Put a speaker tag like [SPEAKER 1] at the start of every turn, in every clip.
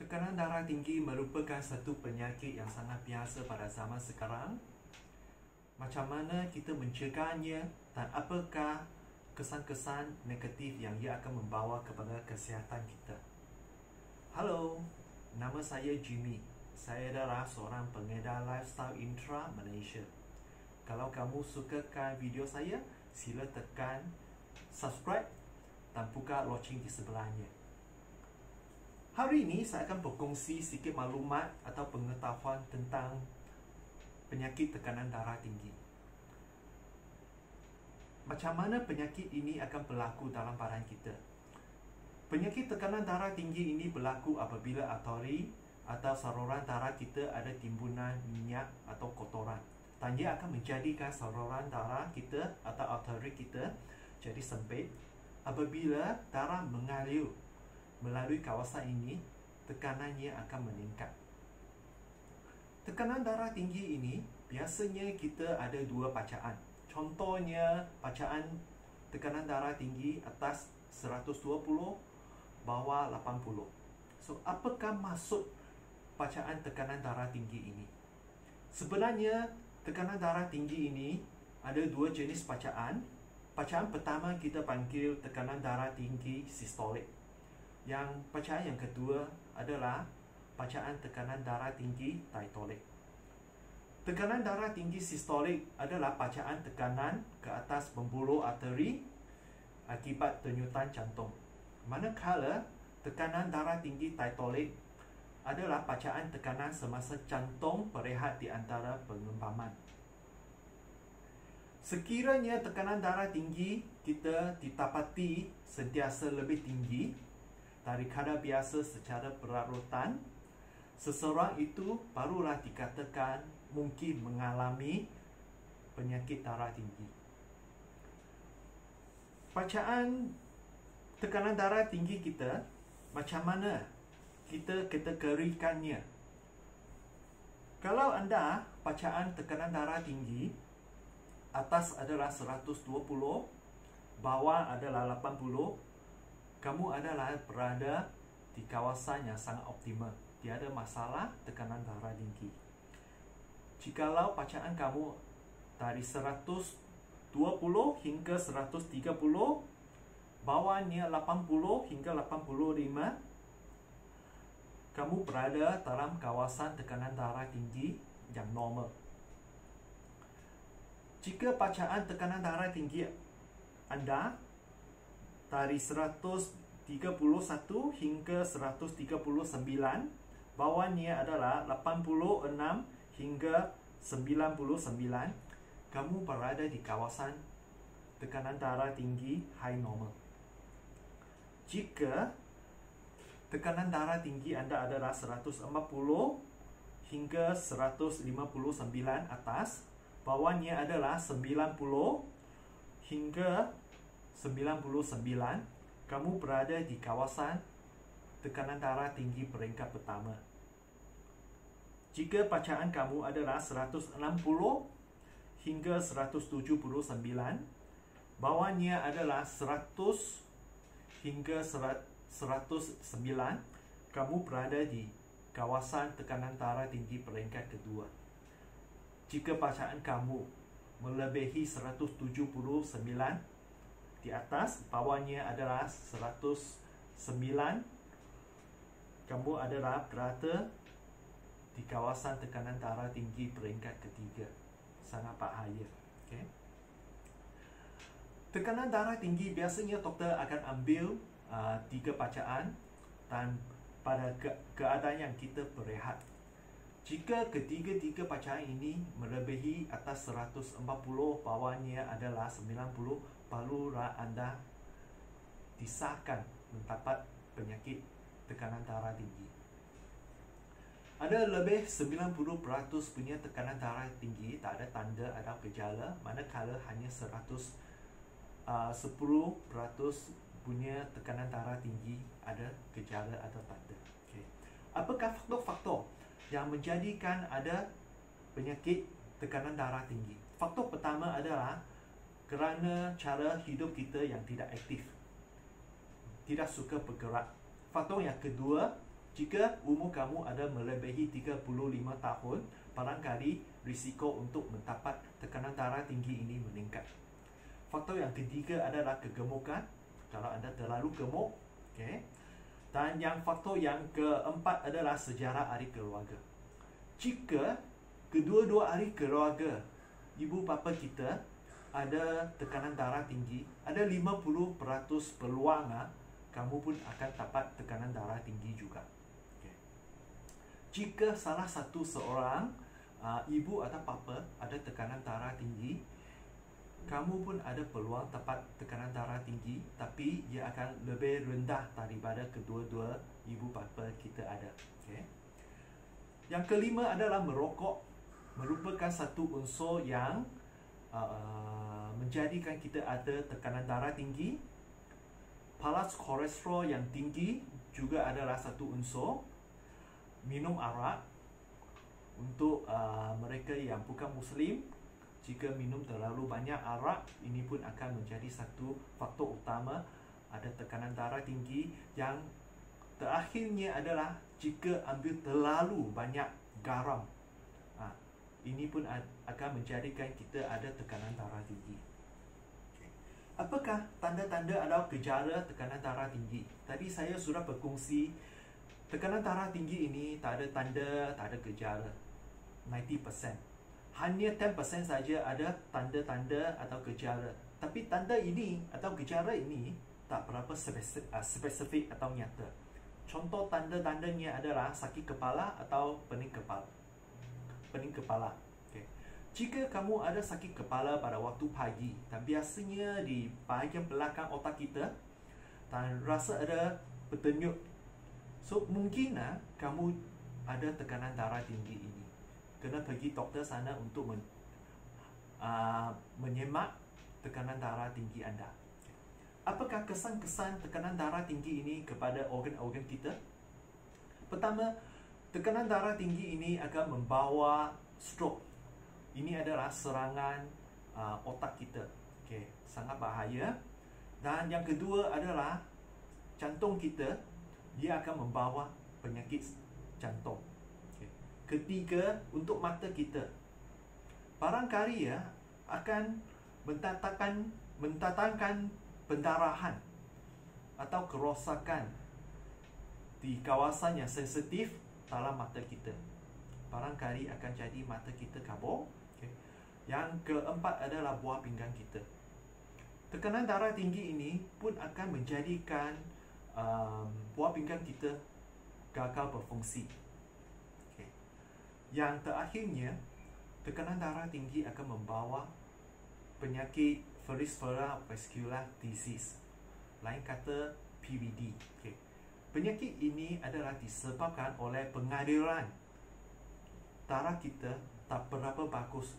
[SPEAKER 1] Tekanan darah tinggi merupakan satu penyakit yang sangat biasa pada zaman sekarang. Macam mana kita mencegahnya dan apakah kesan-kesan negatif yang ia akan membawa kepada kesihatan kita? Halo, nama saya Jimmy. Saya adalah seorang pengedar lifestyle intra Malaysia. Kalau kamu sukakan video saya, sila tekan subscribe dan buka loceng di sebelahnya. Hari ini saya akan berkongsi sedikit maklumat atau pengetahuan tentang penyakit tekanan darah tinggi. Macam mana penyakit ini akan berlaku dalam badan kita? Penyakit tekanan darah tinggi ini berlaku apabila arteri atau saluran darah kita ada timbunan minyak atau kotoran. Dan ia akan menjadikan saluran darah kita atau arteri kita jadi sempit. Apabila darah mengalir melalui kawasan ini, tekanannya akan meningkat. Tekanan darah tinggi ini biasanya kita ada dua bacaan. Contohnya bacaan tekanan darah tinggi atas 120, bawah 80. So, apakah maksud bacaan tekanan darah tinggi ini? Sebenarnya tekanan darah tinggi ini ada dua jenis bacaan. Bacaan pertama kita panggil tekanan darah tinggi sistolik. Yang bacaan yang kedua adalah bacaan tekanan darah tinggi diatolik. Tekanan darah tinggi sistolik adalah bacaan tekanan ke atas pembuluh arteri akibat denyutan jantung. Manakala tekanan darah tinggi diatolik adalah bacaan tekanan semasa jantung berehat di antara pengempaman. Sekiranya tekanan darah tinggi kita didapati sentiasa lebih tinggi dari kadar biasa secara berlarutan, seseorang itu barulah dikatakan mungkin mengalami penyakit darah tinggi. Bacaan tekanan darah tinggi kita, macam mana kita kategorikannya? Kalau anda bacaan tekanan darah tinggi atas adalah 120, bawah adalah 80, kamu adalah berada di kawasan yang sangat optimal. Tiada masalah tekanan darah tinggi. Jikalau bacaan kamu dari 120 hingga 130, bawahnya 80 hingga 85, kamu berada dalam kawasan tekanan darah tinggi yang normal. Jika bacaan tekanan darah tinggi anda dari 131 hingga 139, bawahnya adalah 86 hingga 99, kamu berada di kawasan tekanan darah tinggi high normal. Jika tekanan darah tinggi anda adalah 140 hingga 159 atas, bawahnya adalah 90 hingga 99, kamu berada di kawasan tekanan darah tinggi peringkat pertama. Jika bacaan kamu adalah 160 hingga 179, bawahnya adalah 100 hingga 109, kamu berada di kawasan tekanan darah tinggi peringkat kedua. Jika bacaan kamu melebihi 179 di atas, bawahnya adalah 109, kamu adalah berada di kawasan tekanan darah tinggi peringkat ketiga. Sangat bahaya. Okay? Tekanan darah tinggi biasanya doktor akan ambil 3 bacaan dan pada keadaan yang kita berehat. Jika ketiga-tiga bacaan ini melebihi atas 140, bawahnya adalah 90, barulah anda disahkan mendapat penyakit tekanan darah tinggi. Ada lebih 90% punya tekanan darah tinggi tak ada tanda atau gejala, manakala hanya 10% punya tekanan darah tinggi ada gejala atau tanda. Okay. Apakah faktor-faktor yang menjadikan ada penyakit tekanan darah tinggi? Faktor pertama adalah kerana cara hidup kita yang tidak aktif, tidak suka bergerak. Faktor yang kedua Jika umur kamu ada melebihi 35 tahun, barangkali risiko untuk mendapat tekanan darah tinggi ini meningkat. Faktor yang ketiga adalah kegemukan. Kalau anda terlalu gemuk, okay. Dan yang faktor yang keempat adalah sejarah ahli keluarga. Jika kedua-dua ahli keluarga ibu bapa kita ada tekanan darah tinggi, ada 50% peluang kamu pun akan dapat tekanan darah tinggi juga. Okay. Jika salah satu seorang ibu atau bapa ada tekanan darah tinggi, kamu pun ada peluang dapat tekanan darah tinggi, tapi ia akan lebih rendah daripada kedua-dua ibu bapa kita ada. Okay. Yang kelima adalah merokok, merupakan satu unsur yang menjadikan kita ada tekanan darah tinggi. Palas kolesterol yang tinggi juga adalah satu unsur. Minum arak, untuk mereka yang bukan Muslim, jika minum terlalu banyak arak, ini pun akan menjadi satu faktor utama ada tekanan darah tinggi. Yang terakhirnya adalah jika ambil terlalu banyak garam, ini pun akan menjadikan kita ada tekanan darah tinggi. Apakah tanda-tanda atau gejala tekanan darah tinggi? Tadi saya sudah berkongsi, tekanan darah tinggi ini tak ada tanda, tak ada gejala. 90%. Hanya 10% saja ada tanda-tanda atau gejala. Tapi tanda ini atau gejala ini tak berapa spesifik atau nyata. Contoh tanda-tandanya adalah sakit kepala atau pening kepala. Okay. Jika kamu ada sakit kepala pada waktu pagi, dan biasanya di bahagian belakang otak kita, dan rasa ada berdenyut, so mungkin kamu ada tekanan darah tinggi ini. Kena pergi doktor sana untuk menyemak tekanan darah tinggi anda. Apakah kesan-kesan tekanan darah tinggi ini kepada organ-organ kita? Pertama, tekanan darah tinggi ini akan membawa stroke. Ini adalah serangan otak kita. Okay, sangat bahaya. Dan yang kedua adalah jantung kita, dia akan membawa penyakit jantung. Okay. Ketiga, untuk mata kita, barangkali akan mendatangkan pendarahan atau kerosakan di kawasan yang sensitif dalam mata kita. Barangkali akan jadi mata kita kabur. Okay. Yang keempat adalah buah pinggang kita. Tekanan darah tinggi ini pun akan menjadikan buah pinggang kita gagal berfungsi. Okay. Yang terakhirnya, tekanan darah tinggi akan membawa penyakit peripheral vascular disease, lain kata PVD. Okay. Penyakit ini adalah disebabkan oleh pengaliran darah kita tak berapa bagus.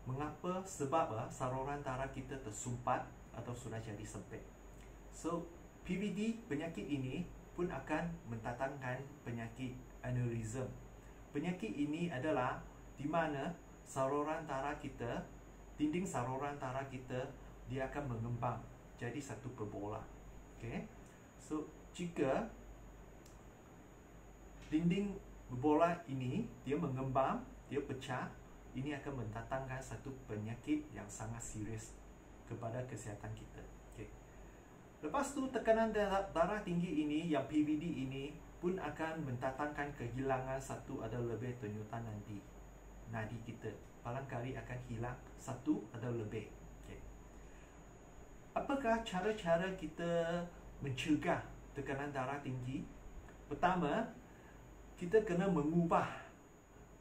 [SPEAKER 1] Mengapa? Sebab saluran darah kita tersumpat atau sudah jadi sempit. So, PVD, penyakit ini pun akan mendatangkan penyakit aneurism. Penyakit ini adalah di mana saluran darah kita, dinding saluran darah kita, dia akan mengembang jadi satu berbola. Okay? So, jika dinding berbola ini dia mengembang, dia pecah, ini akan mendatangkan satu penyakit yang sangat serius kepada kesihatan kita. Okay. Lepas tu, tekanan darah tinggi ini, yang PVD ini pun akan mendatangkan kehilangan satu atau lebih denyutan nadi kita. Barangkali akan hilang satu atau lebih. Okay. Apakah cara-cara kita mencegah tekanan darah tinggi? Pertama, kita kena mengubah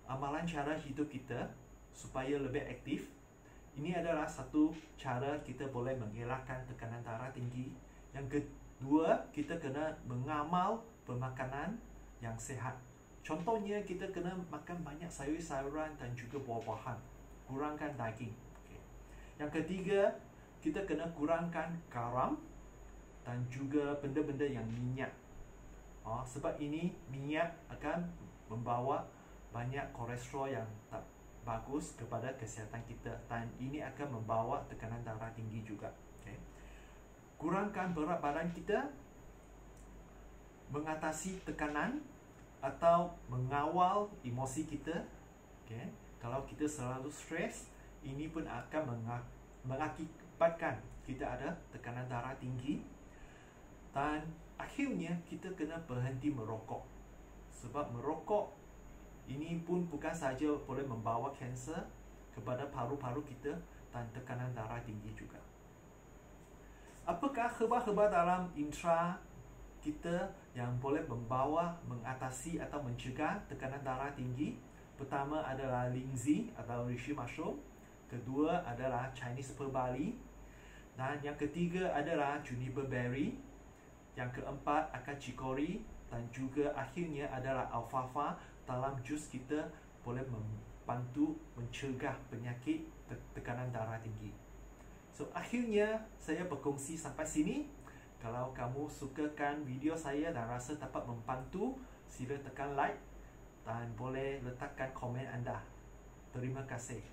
[SPEAKER 1] amalan cara hidup kita supaya lebih aktif. Ini adalah satu cara kita boleh mengelakkan tekanan darah tinggi. Yang kedua, kita kena mengamal pemakanan yang sihat. Contohnya, kita kena makan banyak sayur-sayuran dan juga buah-buahan. Kurangkan daging. Okay. Yang ketiga, kita kena kurangkan garam dan juga benda-benda yang minyak. Sebab ini minyak akan membawa banyak kolesterol yang tak bagus kepada kesihatan kita, dan ini akan membawa tekanan darah tinggi juga. Okay. Kurangkan berat badan kita, mengatasi tekanan atau mengawal emosi kita. Okay? Kalau kita selalu stres, ini pun akan mengakibatkan kita ada tekanan darah tinggi. Dan akhirnya kita kena berhenti merokok. Sebab merokok ini pun bukan saja boleh membawa kanser kepada paru-paru kita dan tekanan darah tinggi juga. Apakah herba-herba dalam intra kita yang boleh mengatasi atau mencegah tekanan darah tinggi? Pertama adalah lingzi atau reishi mushroom. Kedua adalah Chinese pearl barley. Dan yang ketiga adalah juniper berry. Yang keempat akan chicory. Dan juga akhirnya adalah alfalfa. Dalam jus kita boleh membantu mencegah penyakit tekanan darah tinggi. So akhirnya saya berkongsi sampai sini. Kalau kamu sukakan video saya dan rasa dapat membantu, sila tekan like dan boleh letakkan komen anda. Terima kasih.